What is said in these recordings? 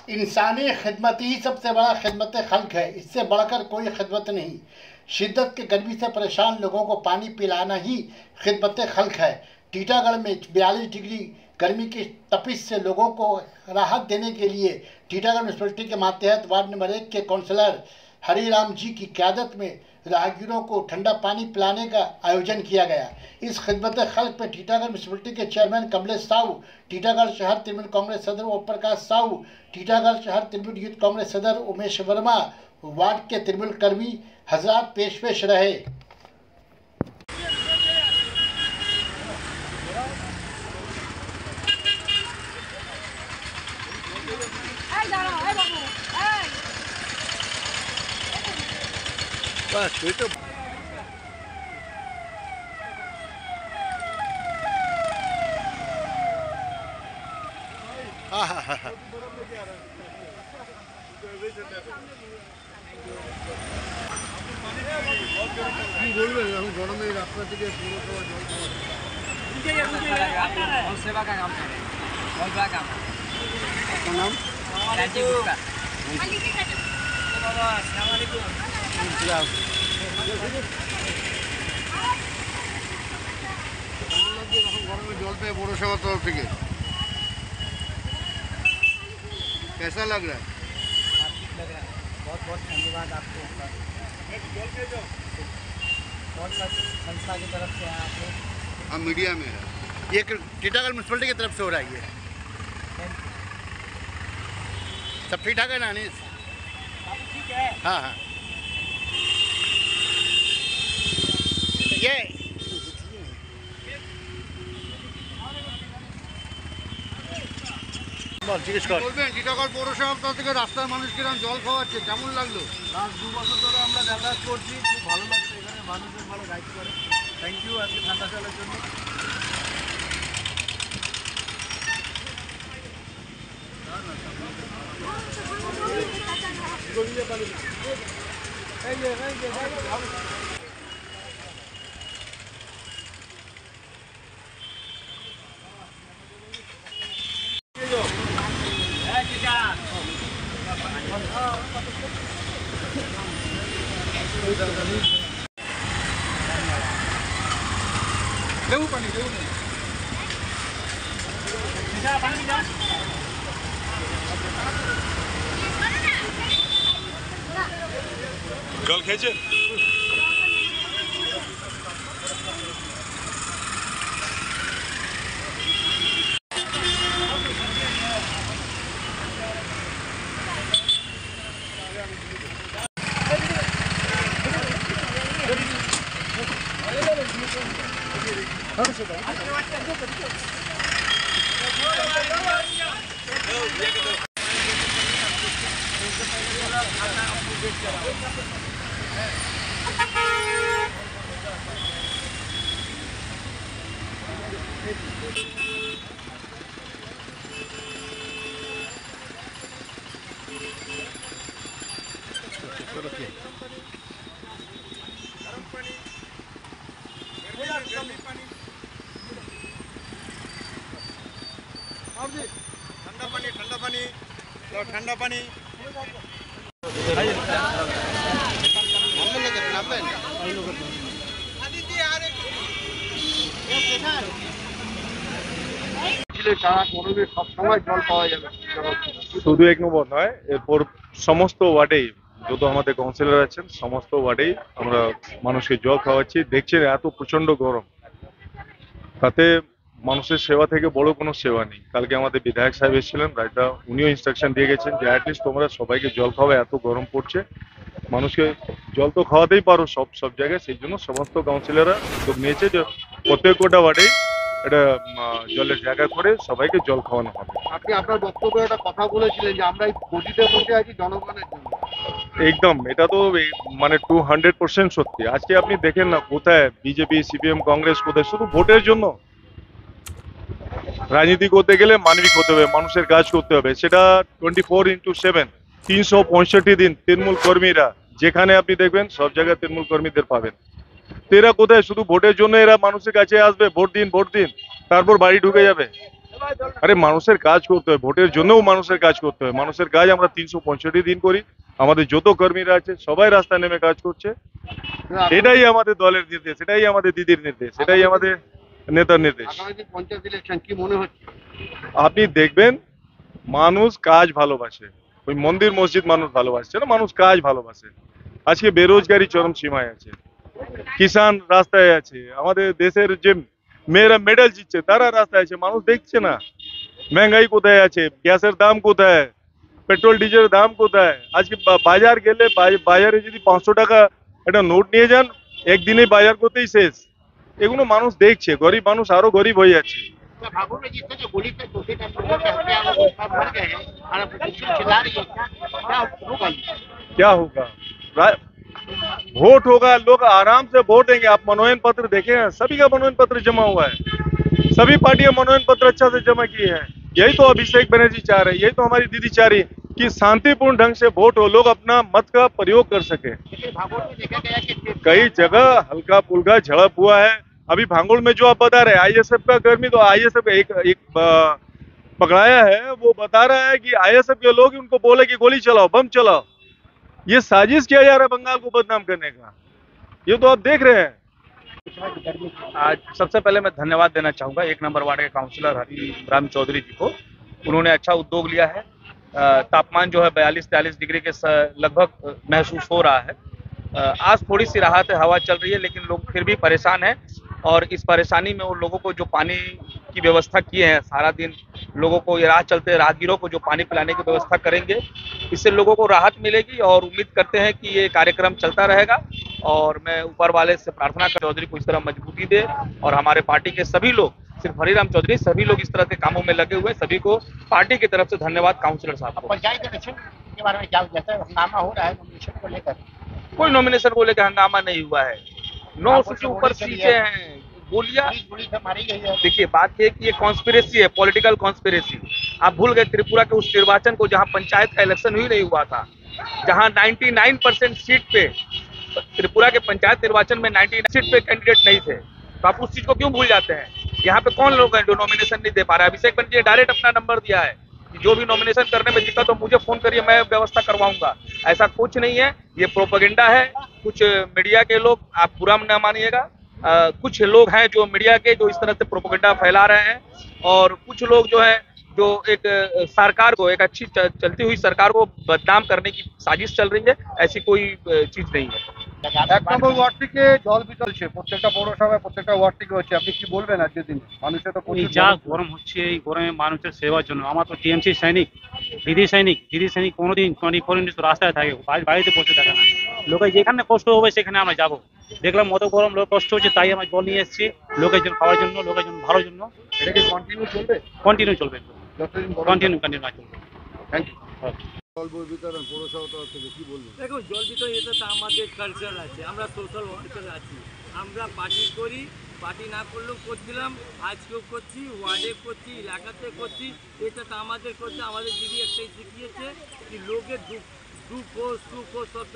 इंसानी खिदमत ही सबसे बड़ा खिदमत खल्क है, इससे बढ़कर कोई खिदमत नहीं। शिद्दत की गर्मी से परेशान लोगों को पानी पिलाना ही खिदमत खल्क है। टीटागढ़ में 42 डिग्री गर्मी की तपिश से लोगों को राहत देने के लिए टीटागढ़ म्यूनसिपलिटी के मातहत वार्ड नंबर 1 के काउंसलर हरिराम जी की क़यादत में राहगीरों को ठंडा पानी पिलाने का आयोजन किया गया। इस खिदमत खल्क में टीटागढ़ म्यूनसिपलिटी के चेयरमैन कमलेश साहू, टीटागढ़ शहर तृणमूल कांग्रेस सदर ओम प्रकाश साहू, टीटागढ़ शहर तृणमूल यूथ कांग्रेस सदर उमेश वर्मा, वार्ड के तृणमूल कर्मी हजरात पेश रहे। बस ये तो बोलबे এখন গরমে রাস্তা থেকে পুরো জল সেবা का काम करे बहुत बड़ा काम है। आपका नाम राजीव गुप्ता। बाबा अस्सलाम वालेकुम। गरम जल पे पौरसभा तरफ থেকে कैसा लग रहा है? ठीक लग रहा है, बहुत बहुत धन्यवाद आपको। बहुत संस्था की तरफ से आप लोग हम मीडिया में है, ये टीटागढ़ म्यूनसिपलिटी की तरफ से हो रहा है। ये सब ठीक ठाक है ना अनीस? ठीक है। हाँ हाँ, ये জিজ্ঞেস কর। বলবেন টিটাগড় পৌরসভা থেকে রাস্তার মানুষ কিরকম জল খাওয়াচ্ছে, কেমন লাগলো? লাস্ট 2 বছর ধরে আমরা যাতায়াত করছি, খুব ভালো লাগছে। এখানে মানুষের ভালো গাইড করে। থ্যাংক ইউ আজকে ঠান্ডা জলের জন্য। দেবু পানি দেবু জল খেয়েছেন? ठंडा पानी ठंडा पानी सब समय जल पाওয়া যাবে শুধু 1 নম্বর নয়, এরপর সমস্ত ওয়ার্ডেই যত আমাদের কাউন্সিলর আছেন সমস্ত ওয়ার্ডেই আমরা মানুষকে জল খাওয়াচ্ছি। দেখছেন এত প্রচন্ড গরম, তাতে মানুষের সেবা থেকে বড় কোনো সেবা নেই। কালকে আমাদের বিধায়ক সাহেব এসেছিলেন, রাইটা উনিও ইনস্ট্রাকশন দিয়ে গেছেন যে অ্যাটলিস্ট তোমরা সবাইকে জল খাওয়া, এত গরম পড়ছে, মানুষকে জল তো খাওয়াতেই পারো সব জায়গায়। সেই জন্য সমস্ত কাউন্সিলররা উদ্যোগ নিয়েছে যে প্রত্যেকটা ওয়ার্ডেই এটা জলের জায়গা করে সবাইকে জল খাওয়ানো হবে। আপনি আপনার বক্তব্যে একটা কথা বলেছিলেন যে আমরা এই গদিতে বসে আছি জনগণের জন্য। একদম, এটা তো মানে 200% সত্যি। আজকে আপনি দেখেন না কোথায় বিজেপি, সিপিএম, কংগ্রেস কোথায়, শুধু ভোটের জন্য। রাজনীতি করতে গেলে মানবিক হতে হবে, মানুষের কাজ করতে হবে। সেটা 24x7 365 দিন তৃণমূল কর্মীরা যেখানে আপনি দেখবেন সব জায়গায় তৃণমূল কর্মীদের পাবেন। এরা কোথায় শুধু ভোটের জন্য এরা মানুষের কাছে আসবে, ভোট দিন তারপর বাড়ি ঢুকে যাবে। আরে মানুষের কাজ করতে হয়, ভোটের জন্যও মানুষের কাজ করতে হয়। মানুষের কাজ আমরা 365 দিন করি, আমাদের যত কর্মীরা আছে সবাই রাস্তায় নেমে কাজ করছে। এটাই আমাদের দলের নির্দেশ, এটাই আমাদের দিদির নির্দেশ, এটাই আমাদের নেতার নির্দেশ। পঞ্চায়েত ইলেকশন কি মনে হচ্ছে? আপনি দেখবেন মানুষ কাজ ভালোবাসে, ওই মন্দির মসজিদ মানুষ ভালোবাসছে না, মানুষ কাজ ভালোবাসে। আজকে বেরোজগারি চরম সীমায় আছে, কিষান রাস্তায় আছে, আমাদের দেশের যে মেয়েরা মেডেল জিতছে তারা রাস্তায় আছে, মানুষ দেখছে না महंगाई কোথায় আছে, গ্যাসের দাম কোথায়, পেট্রোল ডিজেলের দাম কোথায়। আজকে বাজার গেলে বাজারে যদি 500 টাকা একটা নোট নিয়ে যান একদিনে বাজার করতেই শেষ। এগুলো মানুষ দেখছে, গরিব মানুষ আরো গরিব হয়ে যাচ্ছে। क्या होगा? वोट होगा, लोग आराम से वोट देंगे। आप मनोनयन पत्र देखें, सभी का मनोनयन पत्र जमा हुआ है, सभी पार्टियां मनोनयन पत्र अच्छा से जमा की है। यही तो अभिषेक बनर्जी चाह रहे, यही तो हमारी दीदी चाह रही कि शांतिपूर्ण ढंग से वोट हो, लोग अपना मत का प्रयोग कर सके। कई जगह हल्का फुल्का झड़प हुआ है। अभी भांगुड़ में जो आप बता रहे आईएसएफ का कर्मी, तो आईएसएफ एक पकड़ाया है, वो बता रहा है कि आईएसएफ के लोग उनको बोले कि गोली चलाओ, बम चलाओ। ये साजिश किया जा रहा है बंगाल को बदनाम करने का, ये तो आप देख रहे हैं। आज सबसे पहले मैं धन्यवाद देना चाहूँगा 1 नंबर वार्ड के काउंसलर हरी राम चौधरी जी को। उन्होंने अच्छा उद्योग लिया है। तापमान जो है 42-43 डिग्री के लगभग महसूस हो रहा है। आज थोड़ी सी राहत है, हवा चल रही है, लेकिन लोग फिर भी परेशान हैं। और इस परेशानी में उन लोगों को जो पानी की व्यवस्था किए हैं, सारा दिन लोगों को ये राह चलते राहगीरों को जो पानी पिलाने की व्यवस्था करेंगे, इससे लोगों को राहत मिलेगी। और उम्मीद करते हैं कि ये कार्यक्रम चलता रहेगा। और मैं ऊपर वाले से प्रार्थना कर चौधरी को इस तरह मजबूती दे, और हमारे पार्टी के सभी लोग, सिर्फ हरिराम चौधरी, सभी लोग इस तरह के कामों में लगे हुए, सभी को पार्टी की तरफ से धन्यवाद। काउंसलर साहब को पंचायत इलेक्शन के बारे में क्या जैसे हंगामा हो रहा है नॉमिनेशन को लेकर? कोई नॉमिनेशन को लेकर हंगामा नहीं हुआ है। 900 से ऊपर सीटें हैं, गोलियां मारी गई है। देखिए, बात है कि ये कॉन्स्पिरेसी है, पॉलिटिकल कॉन्स्पिरेसी। आप भूल गए त्रिपुरा के उस निर्वाचन को जहां पंचायत का इलेक्शन ही नहीं हुआ था, जहां 99% सीट पे, त्रिपुरा के पंचायत निर्वाचन में 99 सीट पे कैंडिडेट नहीं थे। तो आप उस चीज को क्यों भूल जाते हैं? यहाँ पे कौन लोग हैं जो नॉमिनेशन नहीं दे पा रहे? अभिषेक बनर्जी ने डायरेक्ट अपना नंबर दिया है कि जो भी नॉमिनेशन करने में दिक्कत हो मुझे फोन करिए, मैं व्यवस्था करवाऊंगा। ऐसा कुछ नहीं है, ये प्रोपेगेंडा है। कुछ मीडिया के लोग, आप बुरा न मानिएगा, कुछ लोग हैं जो मीडिया के जो इस तरह से प्रोपेगेंडा फैला रहे हैं। और कुछ लोग जो है जो एक सरकार को, एक अच्छी चलती हुई सरकार को बदनाम करने की साजिश चल रही है। ऐसी कोई चीज नहीं है। 1 নম্বর ওয়ার্ড থেকে জল বিতরণ প্রত্যেকটা পৌরসভায় প্রত্যেকটা ওয়ার্ড থেকে হচ্ছে, আপনি কি বলবেন আজকের দিনে? মানুষের তো এই যা গরম হচ্ছে, এই গরমে মানুষের সেবার জন্য আমার তো টিএমসি সৈনিক, দিদি সৈনিক কোনোদিন 24 রাস্তায় থাকে, বাড়িতে বসে থাকে না। লোকে যেখানে কষ্ট হবে সেখানে আমরা যাবো। দেখলাম মতো গরম, লোক কষ্ট হচ্ছে, তাই আমরা জল নিয়ে এসেছি লোকের জন্য, খাওয়ার জন্য, লোকের জন্য, ভালোর জন্য। এটা কি কন্টিনিউ চলবে? কন্টিনিউ চলবে, কন্টিনিউ চলবে। Thank you. জল বিতরণ পৌরসভা থেকে কি বলবেন? দেখো, জল বিতরণ এটা তো আমাদের কালচার আছে, আমরা সোশ্যাল ওয়ার্কার আছি, আমরা পার্টি করি, পার্টি না করলেও করছিলাম, আজকেও করছি, ওয়ার্ডে করছি, এলাকাতে করছি। এটা তো আমাদের করছে, আমাদের দিদি একটাই শিখিয়েছে কি লোকের দুঃখ সুখ সব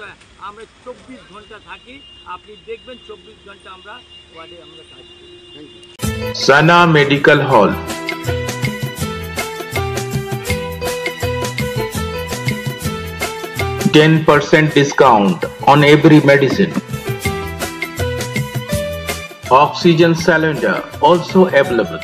আমরা 24 ঘন্টা থাকি। আপনি দেখবেন 24 ঘন্টা আমরা ওয়ার্ডে আমরা কাজ করি। সানা medical hall, 10% discount on every medicine. Oxygen cylinder also available.